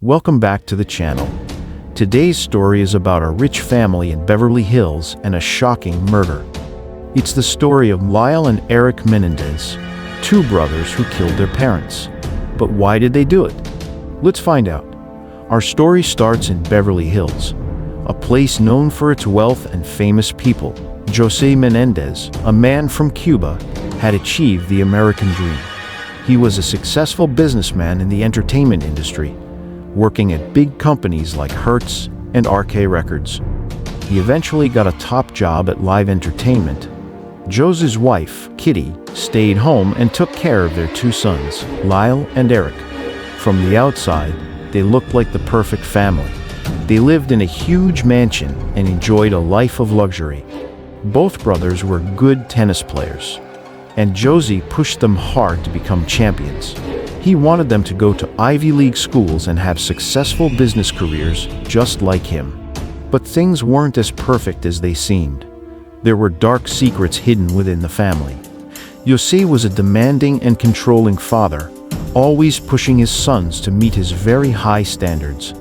Welcome back to the channel. Today's story is about a rich family in Beverly Hills and a shocking murder. It's the story of Lyle and Erik Menendez, two brothers who killed their parents. But why did they do it? Let's find out. Our story starts in Beverly Hills, a place known for its wealth and famous people. José Menendez, a man from Cuba, had achieved the American dream. He was a successful businessman in the entertainment industry, working at big companies like Hertz and RK Records. He eventually got a top job at live entertainment. José's wife, Kitty, stayed home and took care of their two sons, Lyle and Erik. From the outside, they looked like the perfect family. They lived in a huge mansion and enjoyed a life of luxury. Both brothers were good tennis players, and José pushed them hard to become champions. He wanted them to go to Ivy League schools and have successful business careers just like him. But things weren't as perfect as they seemed. There were dark secrets hidden within the family. José was a demanding and controlling father, always pushing his sons to meet his very high standards.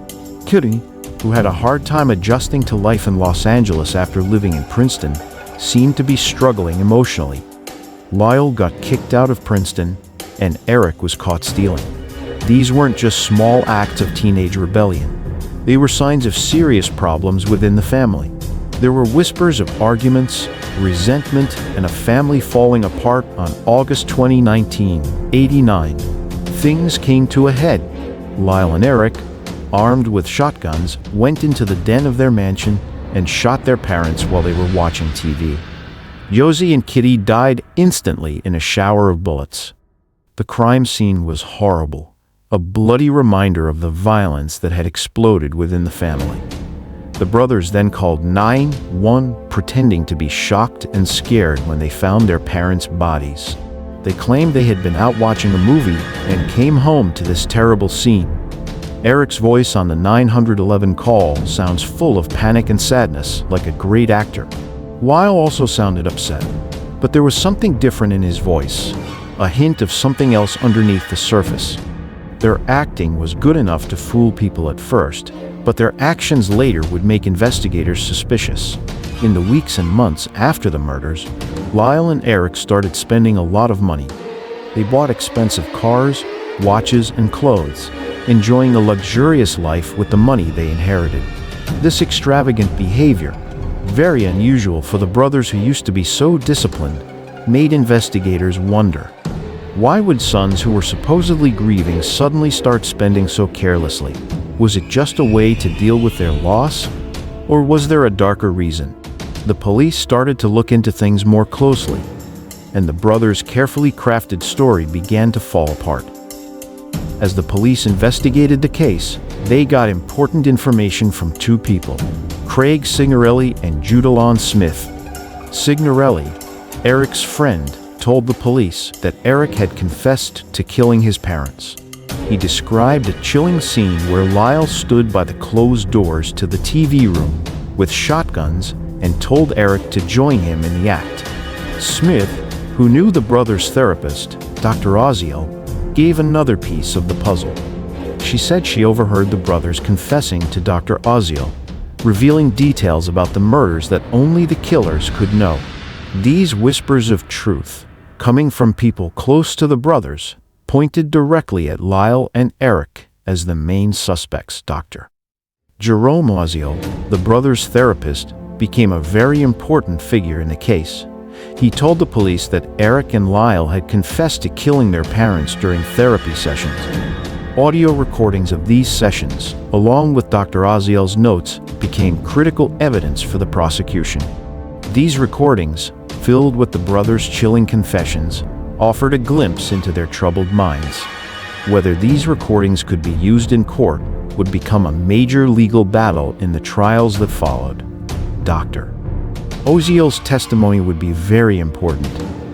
Kitty, who had a hard time adjusting to life in Los Angeles after living in Princeton, seemed to be struggling emotionally. Lyle got kicked out of Princeton, and Erik was caught stealing. These weren't just small acts of teenage rebellion. They were signs of serious problems within the family. There were whispers of arguments, resentment, and a family falling apart on August 20, 1989. Things came to a head. Lyle and Erik, armed with shotguns, went into the den of their mansion and shot their parents while they were watching TV. José and Kitty died instantly in a shower of bullets. The crime scene was horrible, a bloody reminder of the violence that had exploded within the family. The brothers then called 911, pretending to be shocked and scared when they found their parents' bodies. They claimed they had been out watching a movie and came home to this terrible scene. Erik's voice on the 911 call sounds full of panic and sadness, like a great actor. Lyle also sounded upset, but there was something different in his voice, a hint of something else underneath the surface. Their acting was good enough to fool people at first, but their actions later would make investigators suspicious. In the weeks and months after the murders, Lyle and Erik started spending a lot of money. They bought expensive cars, watches, and clothes, enjoying a luxurious life with the money they inherited. This extravagant behavior, very unusual for the brothers who used to be so disciplined, made investigators wonder. Why would sons who were supposedly grieving suddenly start spending so carelessly? Was it just a way to deal with their loss? Or was there a darker reason? The police started to look into things more closely, and the brothers' carefully crafted story began to fall apart. As the police investigated the case, they got important information from two people, Craig Signorelli and Judalon Smith. Signorelli, Erik's friend, told the police that Erik had confessed to killing his parents. He described a chilling scene where Lyle stood by the closed doors to the TV room with shotguns and told Erik to join him in the act. Smith, who knew the brothers' therapist, Dr. Oziel, gave another piece of the puzzle. She said she overheard the brothers confessing to Dr. Oziel, revealing details about the murders that only the killers could know. These whispers of truth, coming from people close to the brothers, pointed directly at Lyle and Erik as the main suspects. Dr. Jerome Oziel, the brothers' therapist, became a very important figure in the case. He told the police that Erik and Lyle had confessed to killing their parents during therapy sessions. Audio recordings of these sessions, along with Dr. Oziel's notes, became critical evidence for the prosecution. These recordings, filled with the brothers' chilling confessions, offered a glimpse into their troubled minds. Whether these recordings could be used in court would become a major legal battle in the trials that followed. Dr. Oziel's testimony would be very important,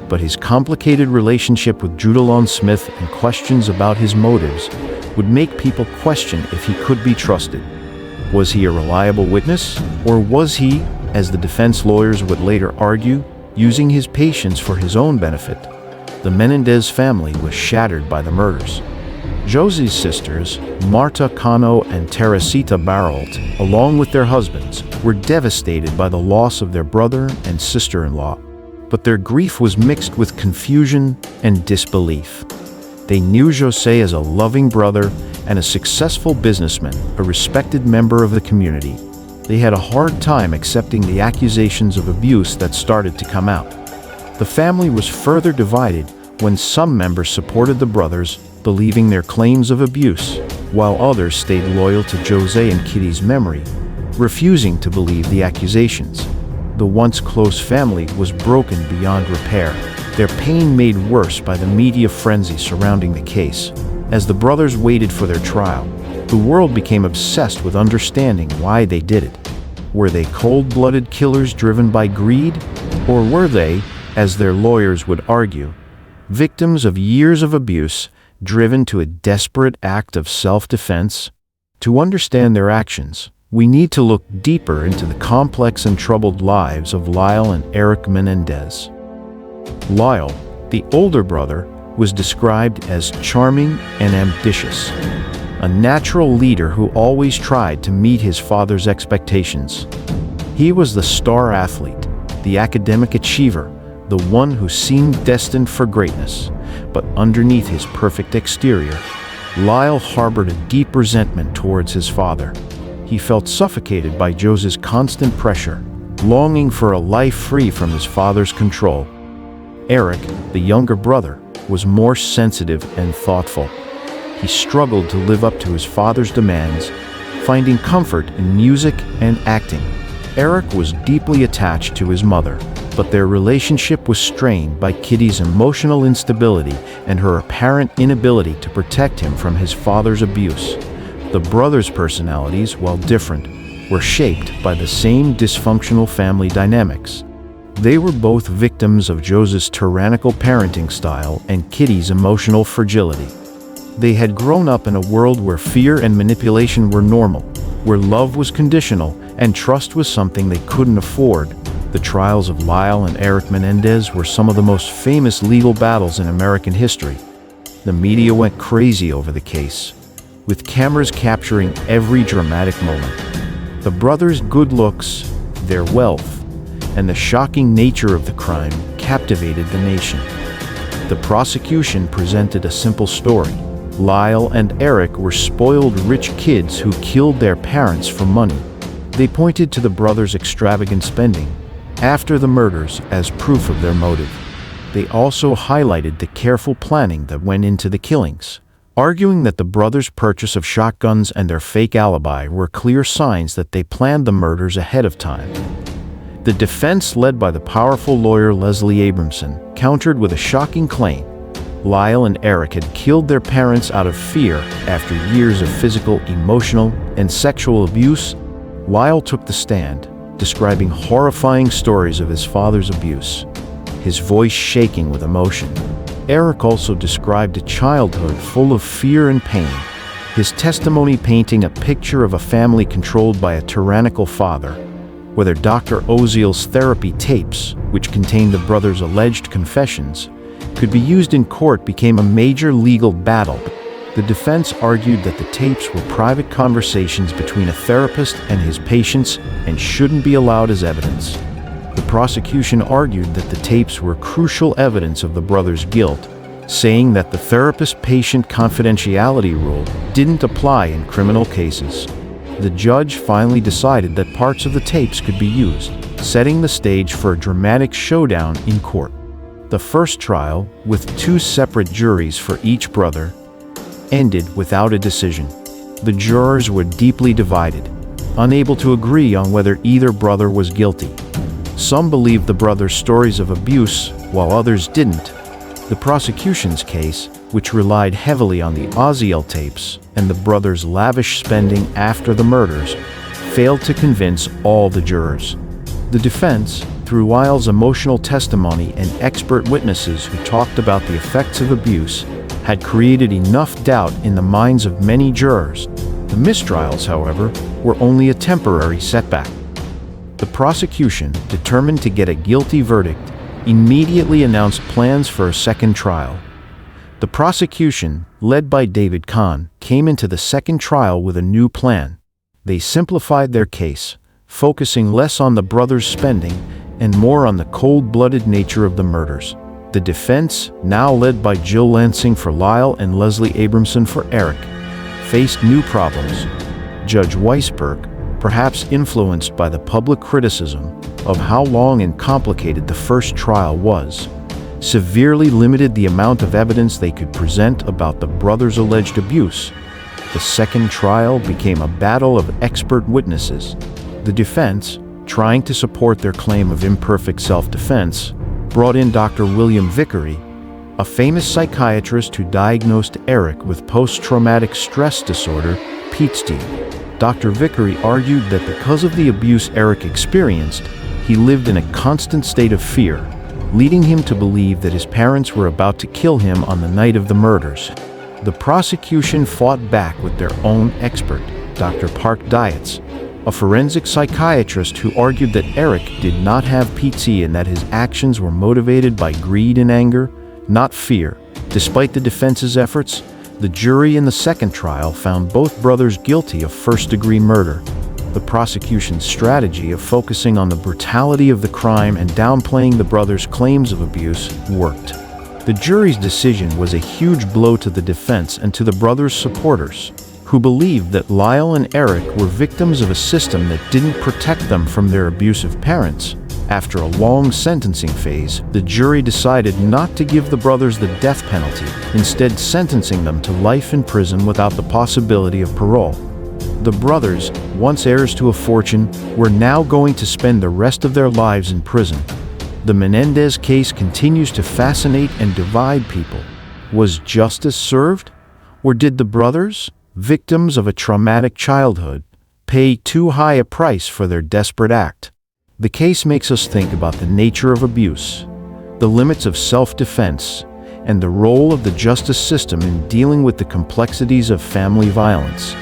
but his complicated relationship with Judalon Smith and questions about his motives would make people question if he could be trusted. Was he a reliable witness, or was he, as the defense lawyers would later argue, using his patience for his own benefit? The Menendez family was shattered by the murders. Josie's sisters, Marta Cano and Teresita Baralt, along with their husbands, were devastated by the loss of their brother and sister-in-law. But their grief was mixed with confusion and disbelief. They knew José as a loving brother and a successful businessman, a respected member of the community. They had a hard time accepting the accusations of abuse that started to come out. The family was further divided when some members supported the brothers, believing their claims of abuse, while others stayed loyal to José and Kitty's memory, refusing to believe the accusations. The once close family was broken beyond repair, their pain made worse by the media frenzy surrounding the case. As the brothers waited for their trial, the world became obsessed with understanding why they did it. Were they cold-blooded killers driven by greed? Or were they, as their lawyers would argue, victims of years of abuse driven to a desperate act of self-defense? To understand their actions, we need to look deeper into the complex and troubled lives of Lyle and Erik Menendez. Lyle, the older brother, was described as charming and ambitious, a natural leader who always tried to meet his father's expectations. He was the star athlete, the academic achiever, the one who seemed destined for greatness. But underneath his perfect exterior, Lyle harbored a deep resentment towards his father. He felt suffocated by José's constant pressure, longing for a life free from his father's control. Erik, the younger brother, was more sensitive and thoughtful. He struggled to live up to his father's demands, finding comfort in music and acting. Erik was deeply attached to his mother, but their relationship was strained by Kitty's emotional instability and her apparent inability to protect him from his father's abuse. The brothers' personalities, while different, were shaped by the same dysfunctional family dynamics. They were both victims of José's tyrannical parenting style and Kitty's emotional fragility. They had grown up in a world where fear and manipulation were normal, where love was conditional and trust was something they couldn't afford. The trials of Lyle and Erik Menendez were some of the most famous legal battles in American history. The media went crazy over the case, with cameras capturing every dramatic moment. The brothers' good looks, their wealth, and the shocking nature of the crime captivated the nation. The prosecution presented a simple story. Lyle and Erik were spoiled rich kids who killed their parents for money. They pointed to the brothers' extravagant spending after the murders as proof of their motive. They also highlighted the careful planning that went into the killings, arguing that the brothers' purchase of shotguns and their fake alibi were clear signs that they planned the murders ahead of time. The defense, led by the powerful lawyer Leslie Abramson, countered with a shocking claim. Lyle and Erik had killed their parents out of fear after years of physical, emotional, and sexual abuse. Lyle took the stand, describing horrifying stories of his father's abuse, his voice shaking with emotion. Erik also described a childhood full of fear and pain, his testimony painting a picture of a family controlled by a tyrannical father. Whether Dr. Oziel's therapy tapes, which contained the brothers' alleged confessions, could be used in court became a major legal battle. The defense argued that the tapes were private conversations between a therapist and his patients and shouldn't be allowed as evidence. The prosecution argued that the tapes were crucial evidence of the brothers' guilt, saying that the therapist-patient confidentiality rule didn't apply in criminal cases. The judge finally decided that parts of the tapes could be used, setting the stage for a dramatic showdown in court. The first trial, with 2 separate juries for each brother, ended without a decision. The jurors were deeply divided, unable to agree on whether either brother was guilty. Some believed the brothers' stories of abuse, while others didn't. The prosecution's case, which relied heavily on the Oziel tapes and the brothers' lavish spending after the murders, failed to convince all the jurors. The defense, through Lyle's emotional testimony and expert witnesses who talked about the effects of abuse, had created enough doubt in the minds of many jurors. The mistrials, however, were only a temporary setback. The prosecution, determined to get a guilty verdict, immediately announced plans for a second trial. The prosecution led by David Kahn, came into the second trial with a new plan. They simplified their case, focusing less on the brothers' spending and more on the cold-blooded nature of the murders. The defense, now led by Jill Lansing for Lyle and Leslie Abramson for Erik, faced new problems. Judge Weisberg, perhaps influenced by the public criticism of how long and complicated the first trial was, severely limited the amount of evidence they could present about the brothers' alleged abuse. The second trial became a battle of expert witnesses. The defense, trying to support their claim of imperfect self-defense, brought in Dr. William Vickery, a famous psychiatrist who diagnosed Erik with post-traumatic stress disorder, PTSD. Dr. Vickery argued that because of the abuse Erik experienced, he lived in a constant state of fear, leading him to believe that his parents were about to kill him on the night of the murders. The prosecution fought back with their own expert, Dr. Park Dietz, a forensic psychiatrist who argued that Erik did not have PT and that his actions were motivated by greed and anger, not fear. Despite the defense's efforts, the jury in the second trial found both brothers guilty of first-degree murder. The prosecution's strategy of focusing on the brutality of the crime and downplaying the brothers' claims of abuse worked. The jury's decision was a huge blow to the defense and to the brothers' supporters, who believed that Lyle and Erik were victims of a system that didn't protect them from their abusive parents. After a long sentencing phase, the jury decided not to give the brothers the death penalty, instead sentencing them to life in prison without the possibility of parole. The brothers, once heirs to a fortune, were now going to spend the rest of their lives in prison. The Menendez case continues to fascinate and divide people. Was justice served? Or did the brothers, victims of a traumatic childhood, pay too high a price for their desperate act? The case makes us think about the nature of abuse, the limits of self-defense, and the role of the justice system in dealing with the complexities of family violence.